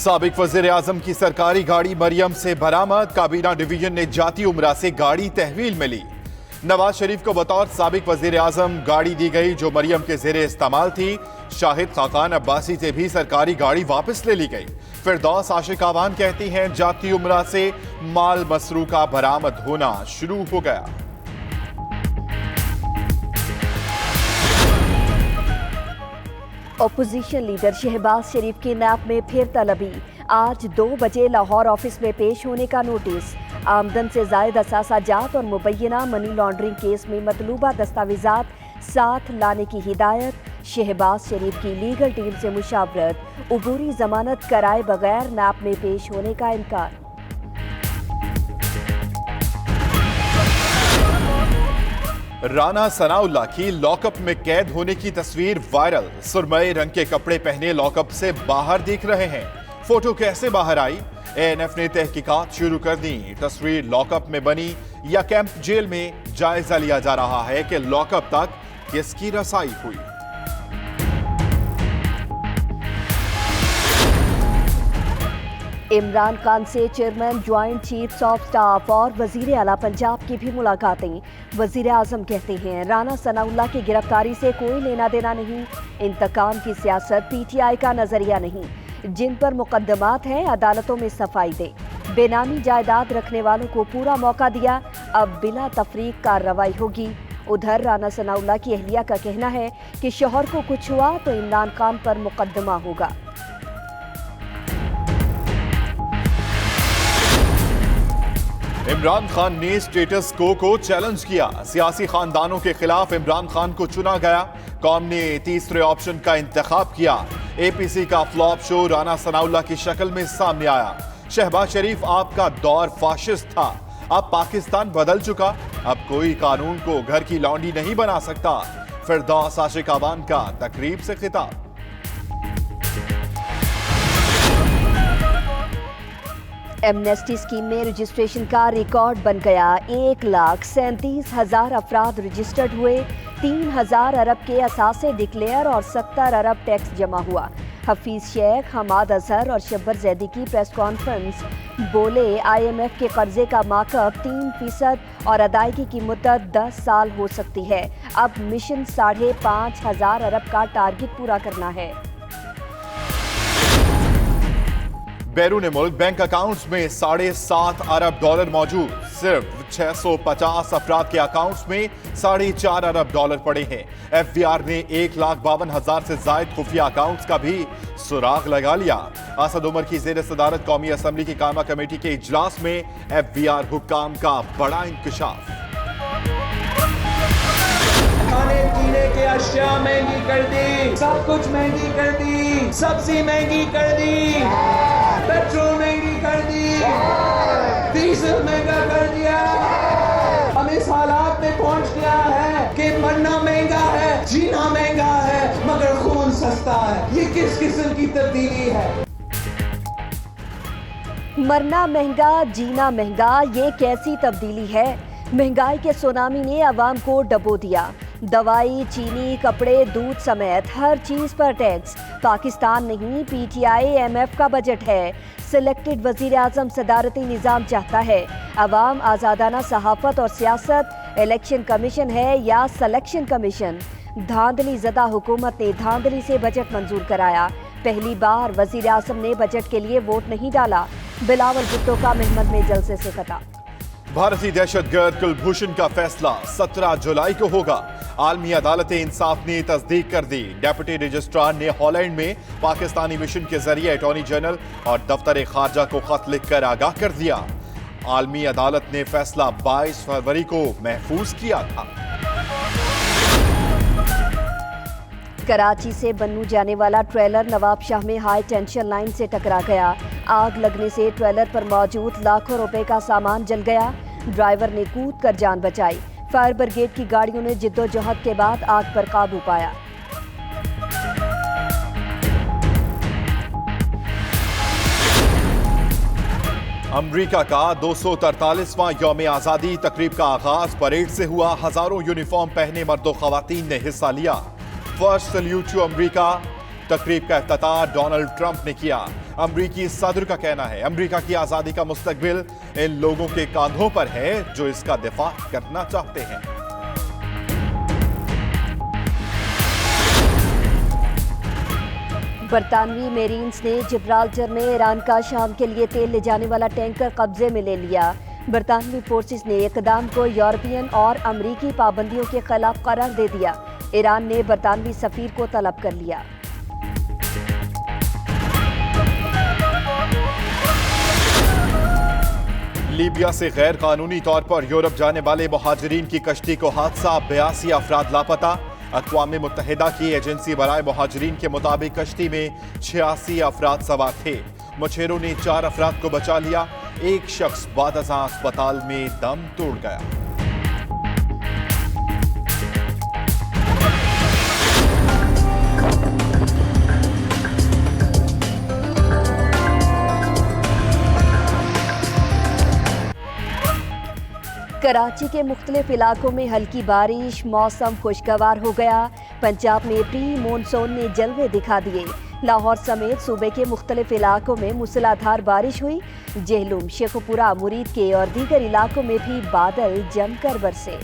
साबिक वज़ीर आज़म की सरकारी गाड़ी मरियम से बरामद। काबीना डिवीजन ने जाती उमरा से गाड़ी तहवील में ली। नवाज शरीफ को बतौर साबिक वज़ीर आज़म गाड़ी दी गई जो मरियम के ज़ेरे इस्तेमाल थी। शाहिद खाकान अब्बासी से भी सरकारी गाड़ी वापस ले ली गई। फिरदौस आशिक आवान कहती हैं जाती उमरा से माल मसरू का बरामद होना शुरू हो गया। ओपोजिशन लीडर शहबाज शरीफ की नैब में फिर तलबी। आज 2 बजे लाहौर ऑफिस में पेश होने का नोटिस। आमदन से जायद असासाजात और मुबैना मनी लॉन्ड्रिंग केस में मतलूबा दस्तावेजात साथ लाने की हिदायत। शहबाज शरीफ की लीगल टीम से मुशावरत। उबूरी जमानत कराए बगैर नैब में पेश होने का इनकार। राना सनाउल्लाह की लॉकअप में कैद होने की तस्वीर वायरल। सुरमई रंग के कपड़े पहने लॉकअप से बाहर दिख रहे हैं। फोटो कैसे बाहर आई? एएनएफ ने तहकीकात शुरू कर दी। तस्वीर लॉकअप में बनी या कैंप जेल में? जायजा लिया जा रहा है कि लॉकअप तक किसकी रसाई हुई। इमरान खान से chairman joint chiefs of staff और वजीर आला पंजाब की भी मुलाकातें। वजीर आजम कहते हैं राना सनाउल्लाह की गिरफ्तारी से कोई लेना देना नहीं। इंतकाम की सियासत पीटीआई का नजरिया नहीं। जिन पर मुकदमात हैं अदालतों में सफाई दे। बेनामी जायदाद रखने वालों को पूरा मौका दिया, अब बिला तफरीक कार्रवाई होगी। उधर राना सनाउल्लाह की अहलिया का कहना है कि शौहर को कुछ हुआ तो इमरान खान पर मुकदमा होगा। इमरान खान ने स्टेटस को चैलेंज किया। सियासी खानदानों के खिलाफ इमरान खान को चुना गया। कौम ने तीसरे ऑप्शन का इंतखाब किया। एपीसी का फ्लॉप शो राना सनाउल्लाह की शक्ल में सामने आया। शहबाज शरीफ आपका दौर फाशिस्ट था, अब पाकिस्तान बदल चुका। अब कोई कानून को घर की लौंडी नहीं बना सकता। फिरदौस आशिक आवान का तकरीब से खिताब। एमनेस्टी स्कीम में रजिस्ट्रेशन का रिकॉर्ड बन गया। 1,37,000 अफराद रजिस्टर्ड हुए। 3,000 अरब के असासे डिक्लेयर और 70 अरब टैक्स जमा हुआ। हफीज शेख, हमाद अजहर और शब्बर जैदी की प्रेस कॉन्फ्रेंस। बोले IMF के कर्जे का मार्कअप 3% और अदायगी की मुद्दत 10 साल हो सकती है। अब मिशन 5,500 अरब का टारगेट पूरा करना है। बैरून मुल्क बैंक अकाउंट्स में $7.5 अरब मौजूद। सिर्फ 650 अफराद के अकाउंट्स में $4.5 अरब पड़े हैं। FBR ने 1,52,000 से जायद खुफिया अकाउंट्स का भी सुराग लगा लिया। असद उमर की जेर सदारत कौमी असम्बली की कामा कमेटी के इजलास में FBR हुक्काम का बड़ा इंकशाफ। खाने पीने के अशिया महंगी कर दी, सब कुछ महंगी कर दी, सब्जी महंगी कर दी, पेट्रोल महंगी कर दी, डीजल महंगा कर दिया। हम इस हालात में पहुंच गया है कि मरना महंगा है, जीना महंगा है, मगर खून सस्ता है। ये किस किस्म की तब्दीली है? मरना महंगा, जीना महंगा, ये कैसी तब्दीली है? महंगाई के सुनामी ने अवाम को डबो दिया। दवाई, चीनी, कपड़े, दूध समेत हर चीज पर टैक्स। पाकिस्तान नहीं, PTI MF का बजट है। सिलेक्टेड वजीर आजम सदारती निज़ाम चाहता है। अवाम आज़ादाना सहाफत और सियासत। इलेक्शन कमीशन है या सलेक्शन कमीशन? धांधली ज़दा हुकूमत ने धांधली से बजट मंजूर कराया। पहली बार वजीर आजम ने बजट के लिए वोट नहीं डाला। बिलावल भुट्टो का मेहमद में जलसे से खता। भारतीय दहशतगर्द कुलभूषण का फैसला 17 जुलाई को होगा। आलमी अदालत इंसाफ ने तस्दीक कर दी। डेप्यूटी रजिस्ट्रार ने हॉलैंड में पाकिस्तानी मिशन के जरिए अटॉर्नी जनरल और दफ्तर खारजा को खत लिखकर आगाह कर दिया। आलमी अदालत ने फैसला 22 फरवरी को महफूज किया था। कराची से बन्नू जाने वाला ट्रेलर नवाबशाह में हाई टेंशन लाइन से टकरा गया। आग लगने से ट्रेलर पर मौजूद लाखों रुपए का सामान जल गया। ड्राइवर ने कूद कर जान बचाई। फायर ब्रिगेड की गाड़ियों ने जिद्दोजहद के बाद आग पर काबू पाया। अमरीका का 243वां यौम आज़ादी तकरीब का आगाज परेड से हुआ। हजारों यूनिफॉर्म पहने मर्दो खवातीन ने हिस्सा लिया। फर्स्ट सल्यूट टू अमरीका तकरीब का इफ्तिताह डोनाल्ड ट्रंप ने किया। अमरीकी सदर का कहना है अमरीका की आजादी का मुस्तकबिल इन लोगों के कांधों पर है जो इसका दिफा करना चाहते हैं। बरतानवी मेरीन्स ने जिब्राल्टर में ईरान का शाम के लिए तेल ले जाने वाला टैंकर कब्जे में ले लिया। बरतानवी फोर्सेस ने इकदाम को यूरोपियन और अमरीकी पाबंदियों के खिलाफ करार दे दिया। ईरान ने बरतानवी सफीर को तलब कर लिया। लीबिया से गैर कानूनी तौर पर यूरोप जाने वाले मुहाजिरीन की कश्ती को हादसा, 82 अफराद लापता। अक़वाम मुत्तहिदा की एजेंसी बराए मुहाजिरीन के मुताबिक कश्ती में 86 अफराद सवार थे। मछेरों ने 4 अफराद को बचा लिया। एक शख्स बादअज़ां अस्पताल में दम तोड़ गया। कराची के मुख्तलिफ इलाकों में हल्की बारिश, मौसम खुशगवार हो गया। पंजाब में प्री मानसून ने जलवे दिखा दिए। लाहौर समेत सूबे के मुख्तलिफ इलाकों में मूसलाधार बारिश हुई। जेहलुम, शेखुपुरा, मुरीद के और दीगर इलाकों में भी बादल जमकर बरसे।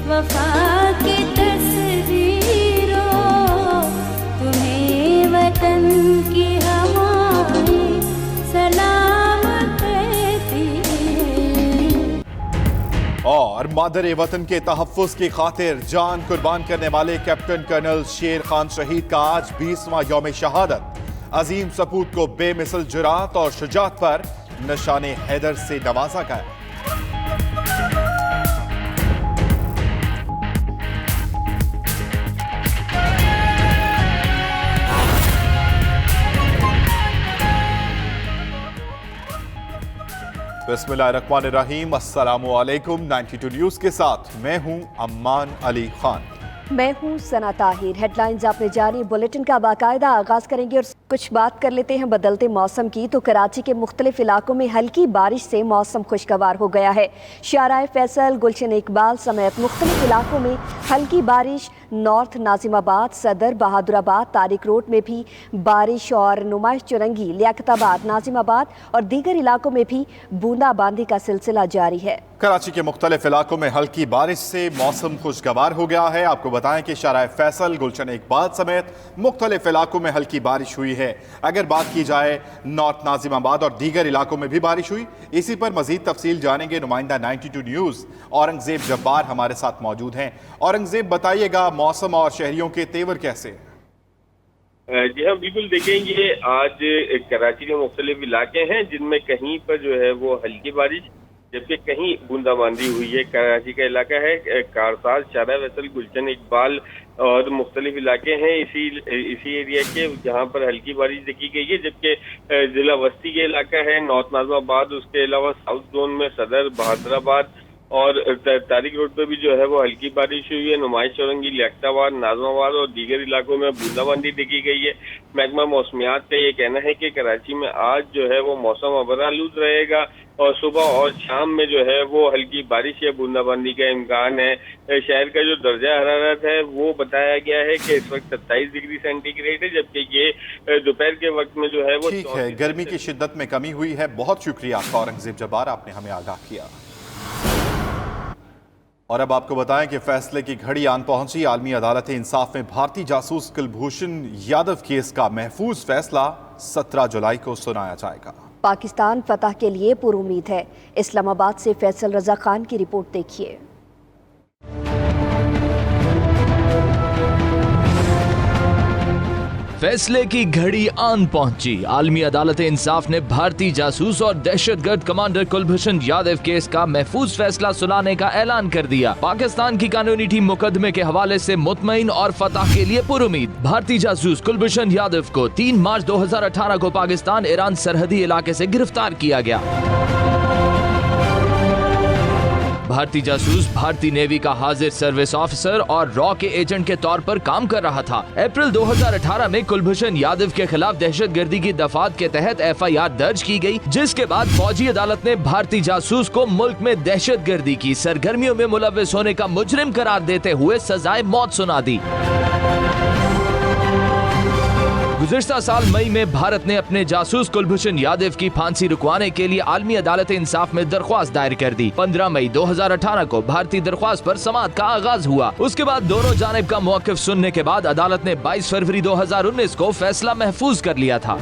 वफा की तस्वीरों, तुम्हें वतन की हवाएं सलाम कहती हैं। और मादर वतन के तहफ़्फ़ुज़ की खातिर जान कुर्बान करने वाले कैप्टन कर्नल शेर खान शहीद का आज 20वां यौम शहादत। अजीम सपूत को बेमिसल जुरात और शुजात पर निशाने हैदर से नवाजा गया। बिस्मिल्लाहिर्रहमानिर्रहीम, अस्सलामु अलैकुम। 92 न्यूज़ के साथ मैं हूं अम्मान अली खान। मैं हूं सना ताहिर। हेडलाइंस आपने जानी, बुलेटिन का बाकायदा आगाज करेंगे और कुछ बात कर लेते हैं बदलते मौसम की। तो कराची के मुख्तलिफ इलाकों में हल्की बारिश से मौसम खुशगवार हो गया है। शाराए फैसल, गुलशन इकबाल समेत मुख्तलिफ इलाकों में हल्की बारिश। नॉर्थ नाजिमाबाद, सदर, बहादुराबाद, तारिक रोड में भी बारिश और नुमाइश चुरंगी, लियाकताबाद, नाजिमाबाद और दीगर इलाकों में भी बूंदाबांदी का सिलसिला जारी है। कराची के मुख्तलिफ इलाकों में हल्की बारिश से मौसम खुशगवार हो गया है। आपको बताएं कि शाराए फैसल, गुलशन इकबाल समेत मुख्तलिफ इलाकों में हल्की बारिश हुई है। अगर बात की जाए नॉर्थ नाजिमाबाद और दीगर इलाकों में भी बारिश हुई। इसी पर मजीद तफसील जानेंगे। नुमाइंदा 92 न्यूज़ औरंगजेब जब्बार हमारे साथ मौजूद हैं। औरंगजेब, बताइएगा मौसम और शहरियों के तेवर कैसे? जी हाँ, बिल्कुल। देखेंगे आज कराची के मुख्तलिफ इलाके हैं जिनमें कहीं पर जो है वो हल्की बारिश जबकि कहीं बूंदाबांदी हुई है। कराची का इलाका है कारसाज, शाराए फैसल, गुलशन इकबाल और मुख्तलिफ इलाके हैं इसी एरिया के जहाँ पर हल्की बारिश देखी गई है। जबकि जिला वस्ती के इलाका है नॉर्थ नाजिमाबाद, उसके अलावा साउथ जोन में सदर, बहादुराबाद और तारिक रोड पर भी जो है वो हल्की बारिश हुई है। नुमाइश चौरंगी, लियाकताबाद, नाजमाबाद और दीगर इलाकों में बूंदाबांदी देखी गई है। महकमा मौसमियात का ये कहना है कि कराची में आज जो है वो मौसम अबरालूद रहेगा और सुबह और शाम में जो है वो हल्की बारिश या बूंदाबांदी का इम्कान है। शहर का जो दर्जा हरारत है वो बताया गया है कि इस वक्त 27 डिग्री सेंटीग्रेड है, जबकि ये दोपहर के वक्त में जो है वो ठीक है। गर्मी की शिद्दत में कमी हुई है। बहुत शुक्रिया आपका औरंगजेब जब्बार, आपने हमें आगाह किया। और अब आपको बताएं कि फैसले की घड़ी आन पहुंची। आलमी अदालत इंसाफ में भारतीय जासूस कुलभूषण यादव केस का महफूज फैसला 17 जुलाई को सुनाया जाएगा। पाकिस्तान फतह के लिए पुरुमीद है। इस्लामाबाद से फैसल रजा खान की रिपोर्ट देखिए। फैसले की घड़ी आन पहुंची। आलमी अदालत इंसाफ ने भारतीय जासूस और दहशतगर्द कमांडर कुलभूषण यादव केस का महफूज फैसला सुनाने का ऐलान कर दिया। पाकिस्तान की कानूनी टीम मुकदमे के हवाले से मुतमईन और फतह के लिए पुरुमीद। भारतीय जासूस कुलभूषण यादव को 3 मार्च 2018 को पाकिस्तान ईरान सरहदी इलाके से गिरफ्तार किया गया। भारतीय जासूस भारतीय नेवी का हाजिर सर्विस ऑफिसर और रॉ के एजेंट के तौर पर काम कर रहा था। अप्रैल 2018 में कुलभूषण यादव के खिलाफ दहशतगर्दी की दफात के तहत FIR दर्ज की गई, जिसके बाद फौजी अदालत ने भारतीय जासूस को मुल्क में दहशतगर्दी की सरगर्मियों में मुलव्विस होने का मुजरिम करार देते हुए सजाए मौत सुना दी। गुज़िश्ता साल मई में भारत ने अपने जासूस कुलभूषण यादव की फांसी रुकवाने के लिए आलमी अदालत इंसाफ में दरख्वास्त दायर कर दी। 15 मई 2018 को भारतीय दरख्वास्त पर समाअत का आगाज हुआ। उसके बाद दोनों जानिब का मौक़िफ़ सुनने के बाद अदालत ने 22 फरवरी 2019 को फैसला महफूज कर लिया था।